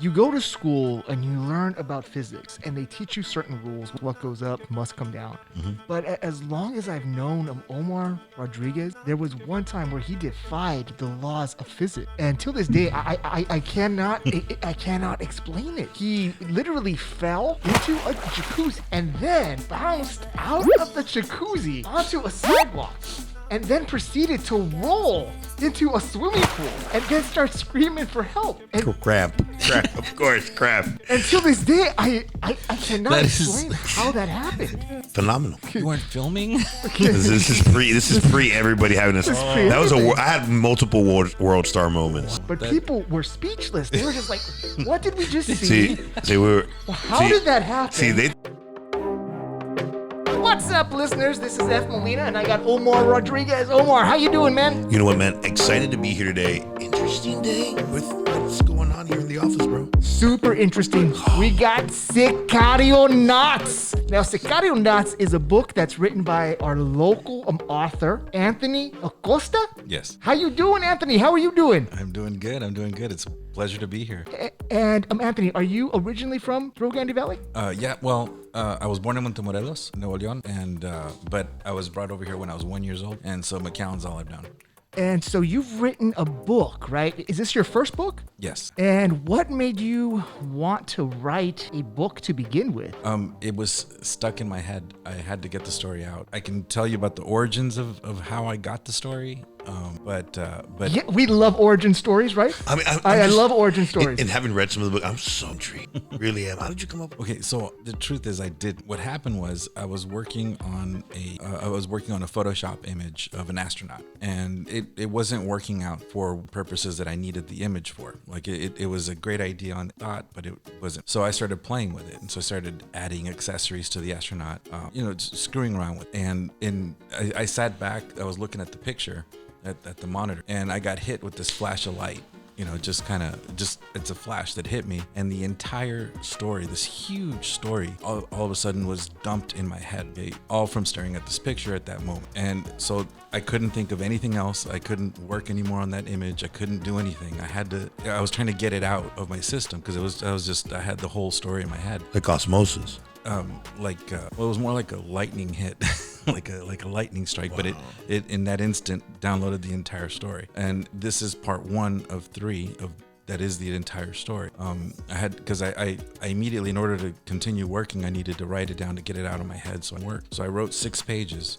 You go to school and you learn about physics and they teach you certain rules. What goes up must come down. But as long as I've known Omar Rodriguez, there was one time where he defied the laws of physics. And till this day, I cannot explain it. He literally fell into a jacuzzi and then bounced out of the jacuzzi onto a sidewalk, and then proceeded to roll into a swimming pool and then start screaming for help. And Crap, of course, crap. until this day, I cannot explain how that happened. Phenomenal. You weren't filming? This is pre everybody having this. That was I had multiple world star moments. But people were speechless. They were just like, what did we just see? See, we were. How did that happen? See, What's up, listeners? This is F. Molina, and I got Omar Rodriguez. Omar, how you doing, man? You know what, man? Excited to be here today. Interesting day with what's going on here in the office, bro. Super interesting. We got Sicarionauts. Now, Sicarionauts is a book that's written by our local author, Anthony Acosta. Yes. How you doing, Anthony? How are you doing? I'm doing good. It's a pleasure to be here. And Anthony, are you originally from Rio Grande Valley? Yeah, well, I was born in Montemorelos, Nuevo León, and but I was brought over here when I was 1 year old, and so McAllen's all I've known. And so you've written a book, right? Is this your first book? Yes. And what made you want to write a book to begin with? It was stuck in my head. I had to get the story out. I can tell you about the origins of how I got the story. But Yeah, we love origin stories, right? I love origin stories. And having read some of the book, I'm so intrigued. Really am. How did you come up with Okay, so the truth is, what happened was I was working on a Photoshop image of an astronaut, and it wasn't working out for purposes that I needed the image for. Like it was a great idea on thought, but it wasn't. So I started playing with it, and so I started adding accessories to the astronaut, just screwing around with it. And I sat back, I was looking at the picture at the monitor, and I got hit with this flash of light. It's a flash that hit me, and the entire story, this huge story, all of a sudden was dumped in my head, all from staring at this picture at that moment. And so I couldn't think of anything else. I couldn't work anymore on that image. I couldn't do anything. I was trying to get it out of my system because I had the whole story in my head. like osmosis? It was more like a lightning hit, like a lightning strike. Wow. But it in that instant downloaded the entire story. And this is part 1 of 3 of that is the entire story. I immediately, in order to continue working, I needed to write it down to get it out of my head. So I wrote 6 pages,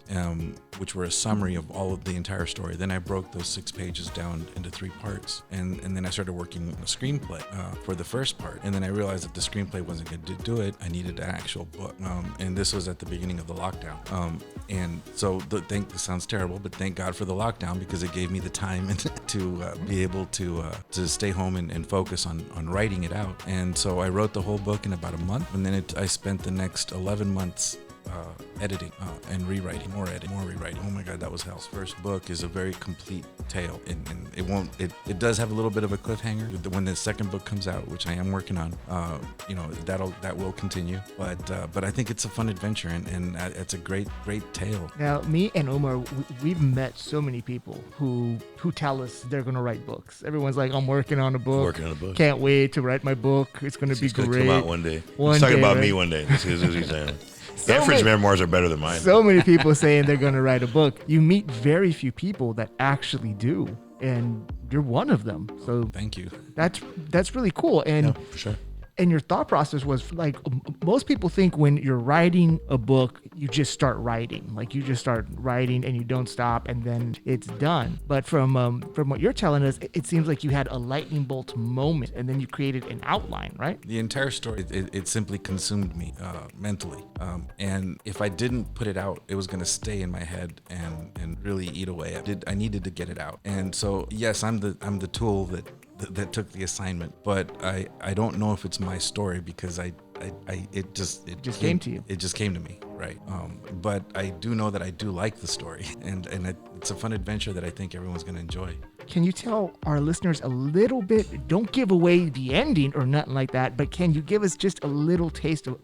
which were a summary of all of the entire story. Then I broke those 6 pages down into 3 parts, and then I started working on a screenplay for the first part. And then I realized that the screenplay wasn't going to do it. I needed an actual book, and this was at the beginning of the lockdown. And so this sounds terrible, but thank God for the lockdown, because it gave me the time to be able to stay home and focus on writing it out. And so I wrote the whole book in about a month, and then I spent the next 11 months editing and rewriting, more rewriting. Oh my God, that was hell. First book is a very complete tale, and it does have a little bit of a cliffhanger when the second book comes out, which I am working on. That will continue, but I think it's a fun adventure, and it's a great tale. Now, me and Omar, we've met so many people who tell us they're going to write books. Everyone's like, I'm working on a book. Can't wait to write my book. It's going to be great. Come out one day. He's talking about me one day. This is what he's saying. Efren's memoirs are better than mine. So many people saying they're going to write a book. You meet very few people that actually do, and you're one of them. So thank you. That's really cool. And yeah, for sure. And your thought process was like, most people think when you're writing a book, you just start writing. Like you just start writing and you don't stop and then it's done. But from what you're telling us, it seems like you had a lightning bolt moment and then you created an outline, right? The entire story, it simply consumed me mentally. And if I didn't put it out, it was going to stay in my head and really eat away. I needed to get it out. And so, yes, I'm the tool that took the assignment, but I don't know if it's my story, because it just came to you. It just came to me, right? But I do know that I do like the story, and it's a fun adventure that I think everyone's going to enjoy. Can you tell our listeners a little bit, don't give away the ending or nothing like that, but can you give us just a little taste of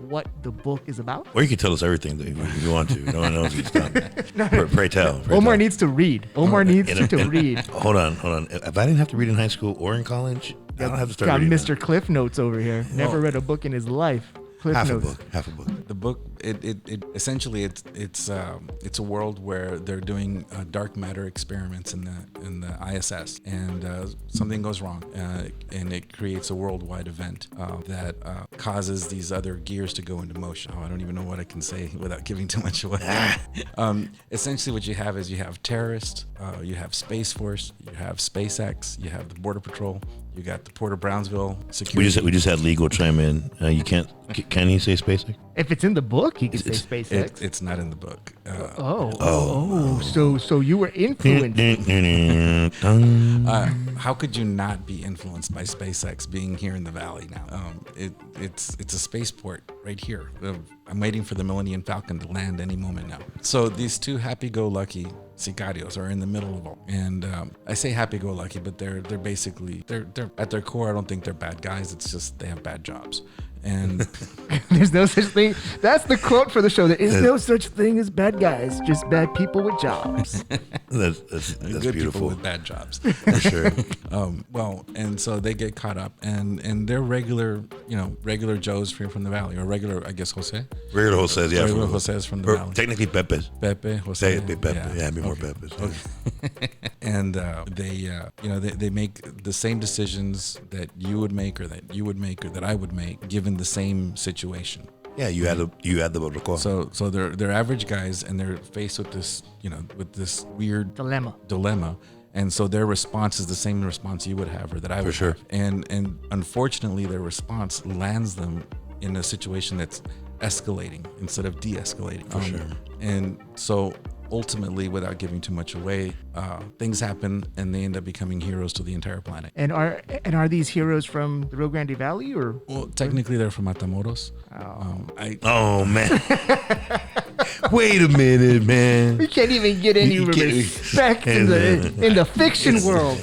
what the book is about? Or you can tell us everything if you want to. No one knows what you've done. Pray tell. Omar needs to read. Omar needs to read. Hold on. If I didn't have to read in high school or in college, I don't have to start Got reading Mr. Cliff Notes over here. Never read a book in his life. Cliff half Notes. a book. The book, it essentially it's a world where they're doing dark matter experiments in the ISS, and something goes wrong, and it creates a worldwide event that causes these other gears to go into motion. I don't even know what I can say without giving too much away. Essentially, what you have is you have terrorists, you have Space Force, you have SpaceX, you have the Border Patrol. You got the Port of Brownsville security. We just had legal chime in. You can't. Can he say SpaceX? If it's in the book, he can say SpaceX. It's not in the book. So you were influenced. How could you not be influenced by SpaceX being here in the valley now? It's a spaceport right here. I'm waiting for the Millennium Falcon to land any moment now. So these two happy-go-lucky Sicarios are in the middle of all, and I say happy-go-lucky, but they're basically they're at their core. I don't think they're bad guys. It's just they have bad jobs. And there's no such thing. That's the quote for the show. There is no such thing as bad guys, just bad people with jobs. That's good beautiful. people with bad jobs. For sure. Well, and so they get caught up, and they're regular Joes from the valley, or regular, I guess, Jose. Regular Jose, yeah. Regular Jose's from the valley. Technically Pepe's. Pepe, Jose. Pepe. Yeah, be more Pepe's. Yeah. Okay. And they make the same decisions that you would make, or that you would make, or that I would make, given the same situation. Yeah, you had the protocol. So they're average guys, and they're faced with this weird dilemma. And so their response is the same response you would have, or that I would have. And unfortunately, their response lands them in a situation that's escalating instead of de-escalating. For sure. And so ultimately, without giving too much away, things happen, and they end up becoming heroes to the entire planet. And are these heroes from the Rio Grande Valley, or? Well, technically they're from Matamoros. Oh man. Wait a minute, man. We can't even get any respect in the fiction world.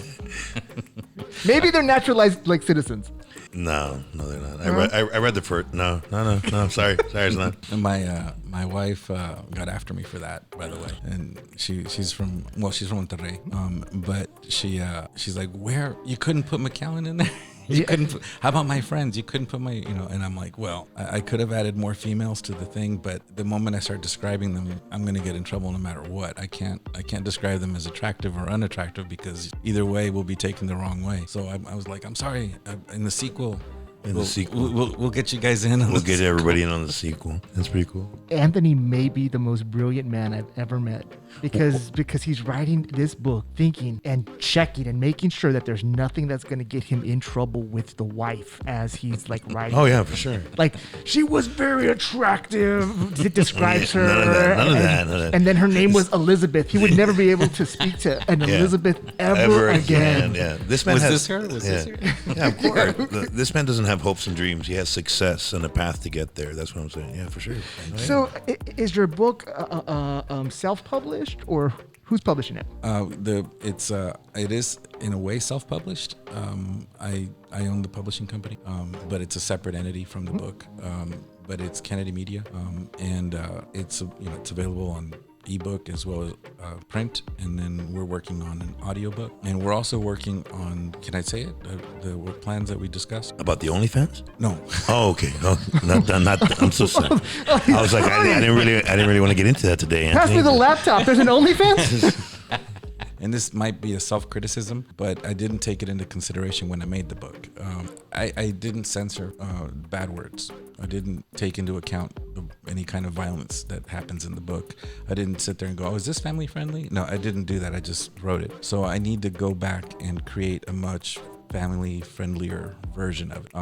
Maybe they're naturalized like citizens. No, they're not. I read the first. No. Sorry, it's not. And my wife got after me for that, by the way. And she's from Monterrey. But she's like, where you couldn't put McAllen in there? You couldn't. How about my friends? You couldn't put my, And I'm like, well, I could have added more females to the thing, but the moment I start describing them, I'm gonna get in trouble no matter what. I can't describe them as attractive or unattractive, because either way will be taken the wrong way. So I was like, I'm sorry. In the sequel. We'll get you guys in. We'll get everybody in on the sequel. That's pretty cool. Anthony may be the most brilliant man I've ever met, because he's writing this book, thinking and checking and making sure that there's nothing that's going to get him in trouble with the wife as he's like writing. Oh yeah, for sure. Like, she was very attractive. It describes her. None of that. And then her name was Elizabeth. He would never be able to speak to an Elizabeth ever again. Yeah. This man this her? Was this her? Yeah, of course. This man doesn't have hopes and dreams. He has success and a path to get there. That's what I'm saying. Yeah, for sure. So, is your book self-published, or who's publishing it? It is in a way self-published. I own the publishing company, but it's a separate entity from the book. But it's Kennedy Media, and it's available on ebook as well as print, and then we're working on an audiobook, and we're also working on, can I say it, the plans that we discussed about the OnlyFans? No. Oh, okay. Oh, not. I'm so sorry. I was like, I didn't really want to get into that today, Anthony. Pass me the laptop. There's an OnlyFans. And this might be a self-criticism, but I didn't take it into consideration when I made the book. I didn't censor bad words. I didn't take into account any kind of violence that happens in the book. I didn't sit there and go, oh, is this family friendly? No, I didn't do that. I just wrote it. So I need to go back and create a much family friendlier version of it.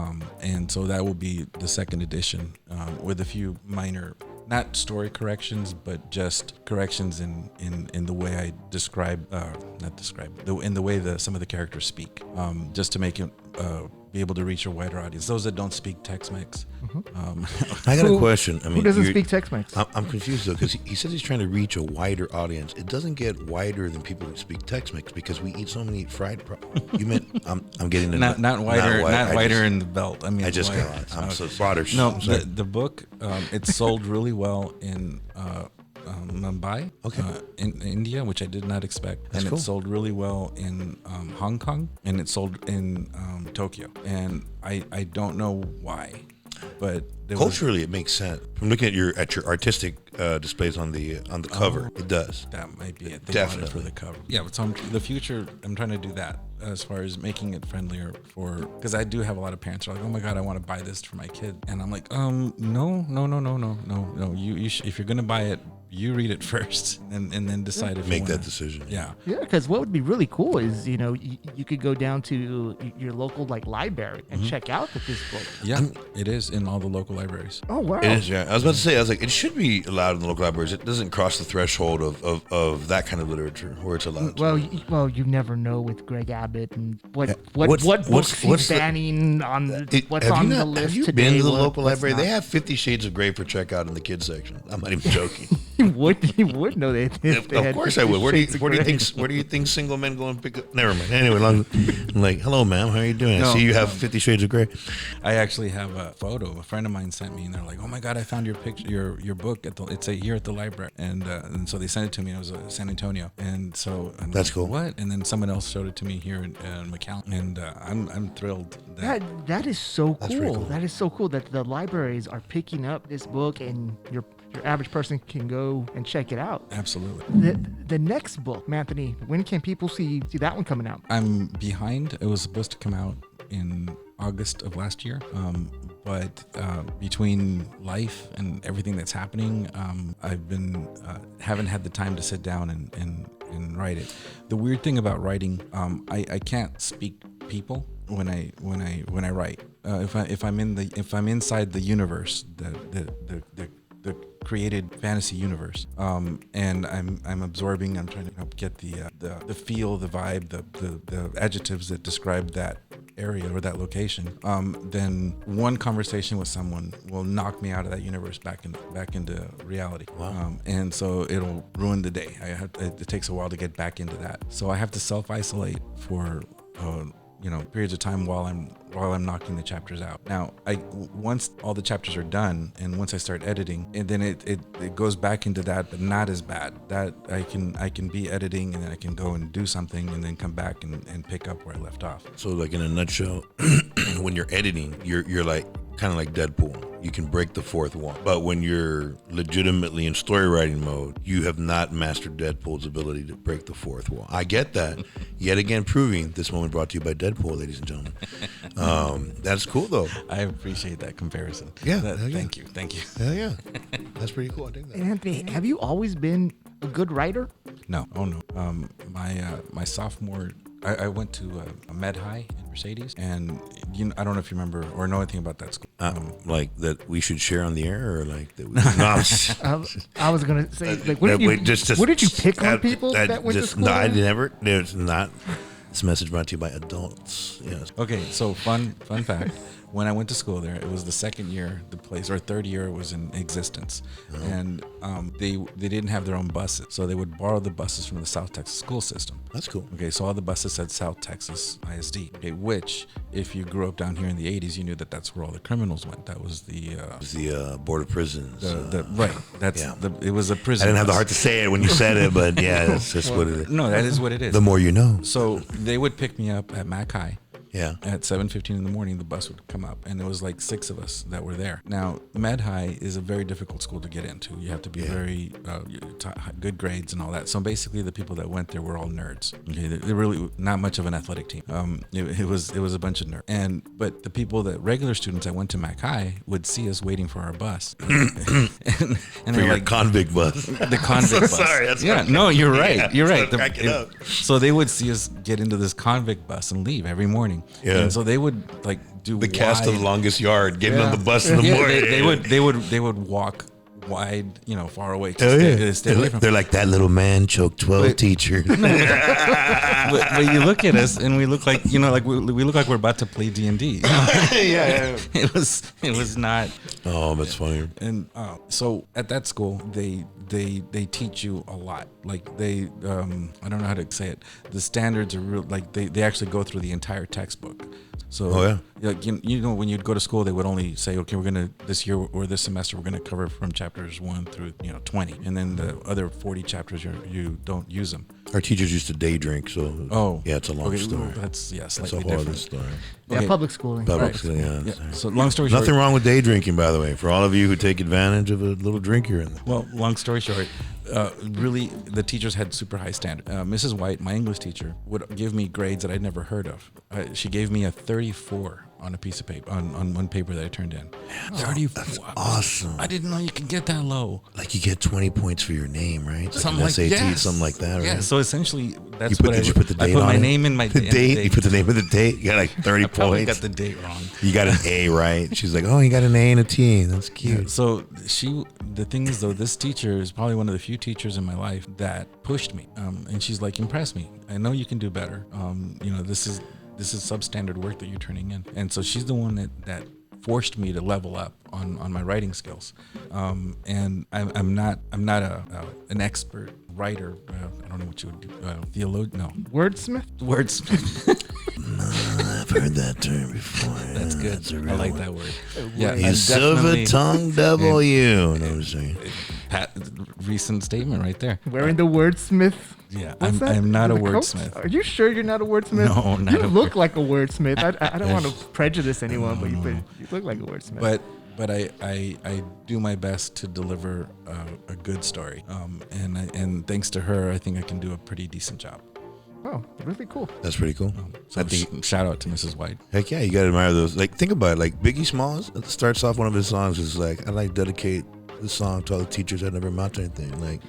And so that will be the second edition, with a few minor, not story corrections, but just corrections in the way I in the way some of the characters speak, just to make it be able to reach a wider audience. Those that don't speak Tex-Mex. I got a question. I mean, who doesn't speak Tex-Mex? I'm confused though, because he says he's trying to reach a wider audience. It doesn't get wider than people who speak Tex-Mex, because we eat so many fried. You meant I'm getting the not wider in the belt. I mean, I just got. I'm so broader. No, the book it's sold really well in Mumbai, in India, which I did not expect. That's and cool. It sold really well in Hong Kong, and it sold in Tokyo. And I don't know why, but Culturally, it makes sense. From looking at your artistic displays on the cover, it does. That might be it. They Definitely. want it for the cover. Yeah, so the future, I'm trying to do that as far as making it friendlier because I do have a lot of parents who are like, oh my God, I want to buy this for my kid. And I'm like, no. You if you're going to buy it, you read it first and then decide if Make you want that decision. Yeah. Yeah, because what would be really cool is, you could go down to your local library and check out this book. Yeah, it is in all the local libraries. Oh, wow. It is, yeah. I was about to say, it should be allowed in the local libraries. It doesn't cross the threshold of that kind of literature where it's allowed. Well, you never know with Greg Abbott and what What's books he's the- banning on what's Have on you the not- list Have you today. been to the what- local what's library? not. They have 50 Shades of Grey for checkout in the kids section. I'm not even joking. You would know that. if they Of had course I 50 would. Where do Shades of you Grey. think single men go and pick up? Never mind. Anyway, I'm like, hello, ma'am. How are you doing? I No, see you have 50 Shades of Grey. I actually have a photo. A friend of mine sent me, and they're like, "Oh my God, I found your picture, your book it's here at the library." And so they sent it to me. It was San Antonio, and so I'm That's like, cool. What? And then someone else showed it to me here in McAllen, and I'm thrilled. That is so That's pretty cool. cool. That is so cool that the libraries are picking up this book and your average person can go and check it out. Absolutely. The next book, Anthony, when can people see that one coming out? I'm behind. It was supposed to come out in August of last year, but between life and everything that's happening, I've been haven't had the time to sit down and write it. The weird thing about writing, I can't speak people when I write. If I'm inside the universe, the created fantasy universe, and I'm absorbing. I'm trying to help get the feel, the vibe, the adjectives that describe that area or that location. Then one conversation with someone will knock me out of that universe back into reality. Wow. And so it'll ruin the day. It takes a while to get back into that. So I have to self-isolate for periods of time while I'm knocking the chapters out. Now, once all the chapters are done and once I start editing, and then it goes back into that, but not as bad. That I can be editing and then I can go and do something and then come back and pick up where I left off. So, like in a nutshell, when you're editing, you're like kind of like Deadpool. You can break the fourth wall. But when you're legitimately in story writing mode, you have not mastered Deadpool's ability to break the fourth wall. I get that. Yet again, proving this moment brought to you by Deadpool, ladies and gentlemen. That's cool, though. I appreciate that comparison. Yeah, Thank you. Hell yeah. That's pretty cool. I think that. Anthony, have you always been a good writer? No. Oh no. My sophomore, I went to a med high in Mercedes, and I don't know if you remember or know anything about that school. Like that we should share on the air, or like that we no, I was gonna say, what did you pick on people that went to school? No, I there? never. There's not. This message brought to you by adults. Yes. Okay, so fun fact. When I went to school there, it was the second year the place, or third year it was in existence, and they didn't have their own buses, so they would borrow the buses from the South Texas school system. That's cool. Okay, so all the buses said South Texas ISD. Okay, which if you grew up down here in the '80s, you knew that that's where all the criminals went. That was the Board of Prisons. right. That's yeah. It was a prison. I didn't have the bus. heart to say it when you said it, but yeah, that's what it is. No, that is what it is. The more you know. So they would pick me up at Mac High. Yeah. At 7:15 in the morning, the bus would come up, and there was like 6 of us that were there. Now, Med High is a very difficult school to get into. You have to be very good grades and all that. So basically, the people that went there were all nerds. Okay, they're really not much of an athletic team. It was a bunch of nerds. But the people regular students that went to Mac High would see us waiting for our bus, and For they're your like, convict bus. the convict bus. Sorry, that's yeah. what- No, you're right. Yeah, You're that's right. what cracking up. So they would see us get into this convict bus and leave every morning. Yeah. And so they would do The cast of wide- the longest yard, getting on the bus in the morning. They would walk wide, far away to Oh, stay away from. They're like, that little man choked 12 teachers. But you look at us and we look like we look like we're about to play D&D. yeah. It was not. Oh, that's funny. And so at that school, they teach you a lot. Like I don't know how to say it. The standards are real. Like they actually go through the entire textbook. So, like, you know, when you'd go to school, they would only say, okay, we're gonna this year or this semester we're gonna cover from chapters 1 through 20, and then the other 40 chapters you don't use them. Our teachers used to day drink, so it's a long story. Well, that's slightly a whole other different. story. Yeah, public schooling. Schooling, yeah. So long story short, nothing wrong with day drinking, by the way, for all of you who take advantage of a little drink here and there. Well, long story short, really, the teachers had super high standard. Mrs. White, my English teacher, would give me grades that I'd never heard of. She gave me a 34 on a piece of paper, on one paper that I turned in. 34. That's awesome. I didn't know you could get that low. Like you get 20 points for your name, right? Something like SAT, something like that, right? Yeah, so essentially, that's did you put the date I put on my it? name in my the date. You put the name of the date. You got like 30 I probably points. got the date wrong. You got an A, right? She's like, oh, you got an A and a T. That's cute. Yeah, so the thing is though, this teacher is probably one of the few teachers in my life that pushed me. And she's like, impress me. I know you can do better. This is substandard work that you're turning in. And so she's the one that forced me to level up on my writing skills. And I'm not an expert writer. I don't know what you would do. Theologian? No. Wordsmith? Wordsmith. I've heard that term before. That's good. That's a I real like one. that word. Yeah, You I'm silver tongue W. No, I'm saying. Recent statement right there. Wearing the wordsmith. Yeah, What's that? I'm not a The coat? wordsmith. Are you sure you're not a wordsmith? No, not You a look like a wordsmith. I don't want to prejudice anyone, but you look like a wordsmith. But I do my best to deliver a good story. And thanks to her, I think I can do a pretty decent job. Oh, really cool. That's pretty cool. So shout out to Mrs. White. Heck yeah, you gotta admire those. Like, think about it. Like Biggie Smalls starts off one of his songs is like, I like dedicate this song to all the teachers that never amount to anything. Like,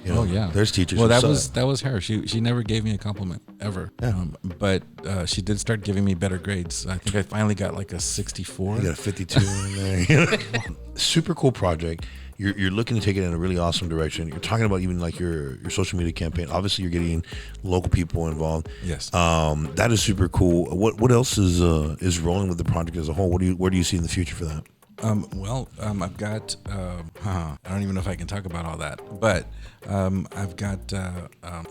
there's teachers. Well, who that was her. She never gave me a compliment ever. Yeah. But she did start giving me better grades. I think I finally got like a 64. You got a 52 in there. Super cool project. You're looking to take it in a really awesome direction. You're talking about even like your social media campaign. Obviously, you're getting local people involved. Yes. That is super cool. What else is rolling with the project as a whole? Where do you see in the future for that? I've got, I don't even know if I can talk about all that, but I've got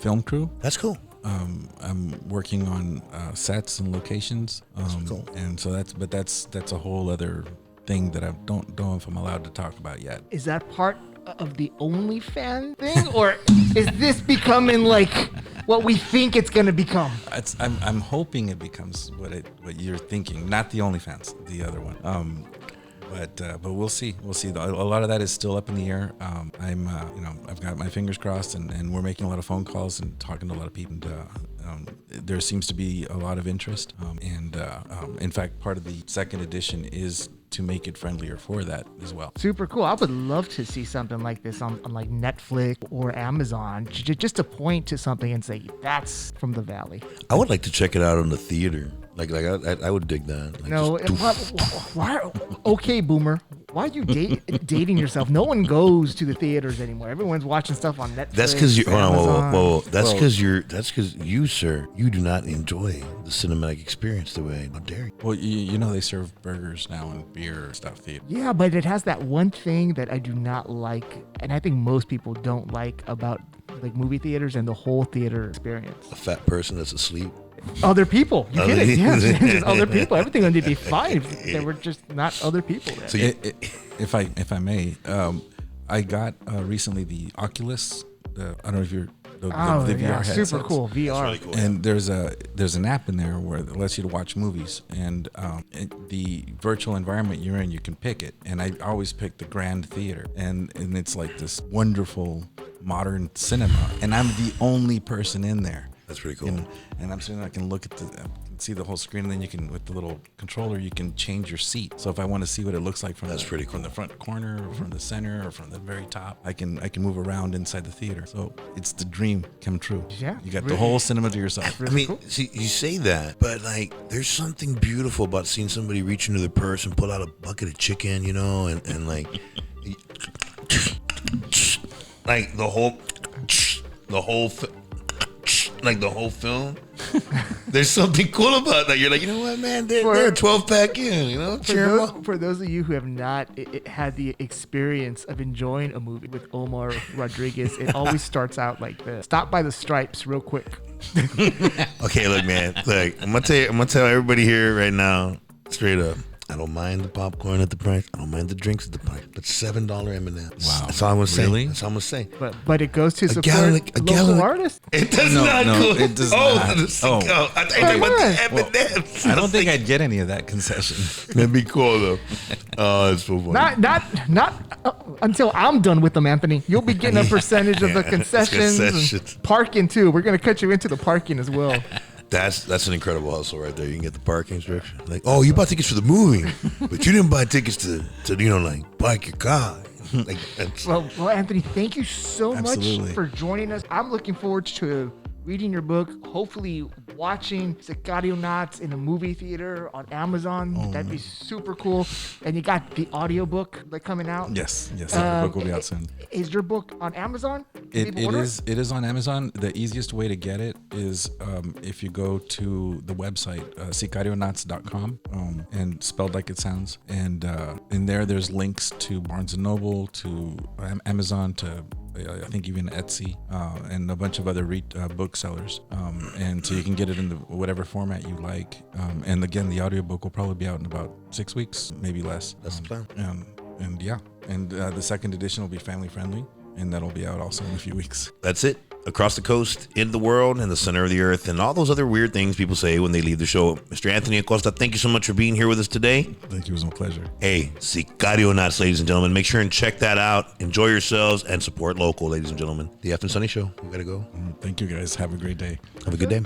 film crew. That's cool. I'm working on sets and locations. Cool. And so that's a whole other thing that I don't know if I'm allowed to talk about yet. Is that part of the OnlyFans thing, or is this becoming like what we think it's gonna become? I'm hoping it becomes what you're thinking, not the OnlyFans, the other one. But we'll see. A lot of that is still up in the air. I've got my fingers crossed, and we're making a lot of phone calls and talking to a lot of people. And, there seems to be a lot of interest. In fact, part of the second edition is to make it friendlier for that as well. Super cool. I would love to see something like this on like Netflix or Amazon, just to point to something and say, that's from the Valley. I would like to check it out on the theater. Like I would dig that. Like, no, why? Okay, Boomer. Why are you dating yourself? No one goes to the theaters anymore. Everyone's watching stuff on Netflix. That's because you. Hold on, whoa. That's Whoa. because you, sir, you do not enjoy the cinematic experience the way. How dare you? Well, you know they serve burgers now and beer and stuff. Yeah, but it has that one thing that I do not like, and I think most people don't like about like movie theaters and the whole theater experience. A fat person that's asleep. Other people. You get it. Yeah, just other people. Everything would be fine if there were just not other people there. So if I may, I got recently the Oculus. I don't know if you're the VR headsets. Super cool VR. Really cool, And there's an app in there where it lets you to watch movies, and the virtual environment you're in, you can pick it. And I always pick the Grand Theater, and it's like this wonderful modern cinema, and I'm the only person in there. That's pretty cool. And I'm sitting there, I can look at see the whole screen, and then you can, with the little controller, you can change your seat. So if I want to see what it looks like from from the front corner, or from the center, or from the very top, I can move around inside the theater. So it's the dream come true. Yeah, you got the whole cinema to yourself. I mean, see, you say that, but like, there's something beautiful about seeing somebody reach into their purse and pull out a bucket of chicken, and like, like the whole film. There's something cool about that. You're like, you know what, man? They're 12 pack in, For those of you who have not had the experience of enjoying a movie with Omar Rodriguez, it always starts out like this. Stop by the Stripes real quick. Okay, look, man. Look, I'm gonna tell everybody here right now. Straight up. I don't mind the popcorn at the price. I don't mind the drinks at the price. But $7 M&Ms. Wow. That's all I'm gonna say. Really? That's all I'm gonna say. But it goes to support local gallon- artists. It does No, not no, go. it does oh, not. The Oh. I think you're talking about the M&Ms. I don't think I'd get any of that concession. That'd be cool though. Oh, that's so funny. Not until I'm done with them, Anthony. You'll be getting a percentage of the Yeah, concessions concessions. and parking too. We're gonna cut you into the parking as well. That's an incredible hustle right there. You can get the parking restriction. Like, oh, you bought tickets for the movie, but you didn't buy tickets to like park your car. Like, that's, Well, Anthony, thank you so Absolutely. much for joining us. I'm looking forward to reading your book, hopefully watching Sicarionauts in a movie theater on Amazon. That'd be super cool. And you got the audiobook like coming out. Yes, the book will be out soon. Is your book on Amazon? Can people It order is on Amazon. The easiest way to get it is if you go to the website Sicarionauts.com and spelled like it sounds, and in there's links to Barnes and Noble, to Amazon, to I think even Etsy, and a bunch of other booksellers, and so you can get it in whatever format you like. And again, the audiobook will probably be out in about 6 weeks, maybe less. That's the plan. And yeah, and the second edition will be family friendly, and that'll be out also in a few weeks. That's it. Across the coast, in the world, and the center of the earth, and all those other weird things people say when they leave the show. Mr. Anthony Acosta, thank you so much for being here with us today. Thank you. It was my pleasure. Hey, Sicarionauts, ladies and gentlemen. Make sure and check that out. Enjoy yourselves and support local, ladies and gentlemen. The Ef'n Sunny Show. We got to go. Thank you, guys. Have a great day. Have a good day.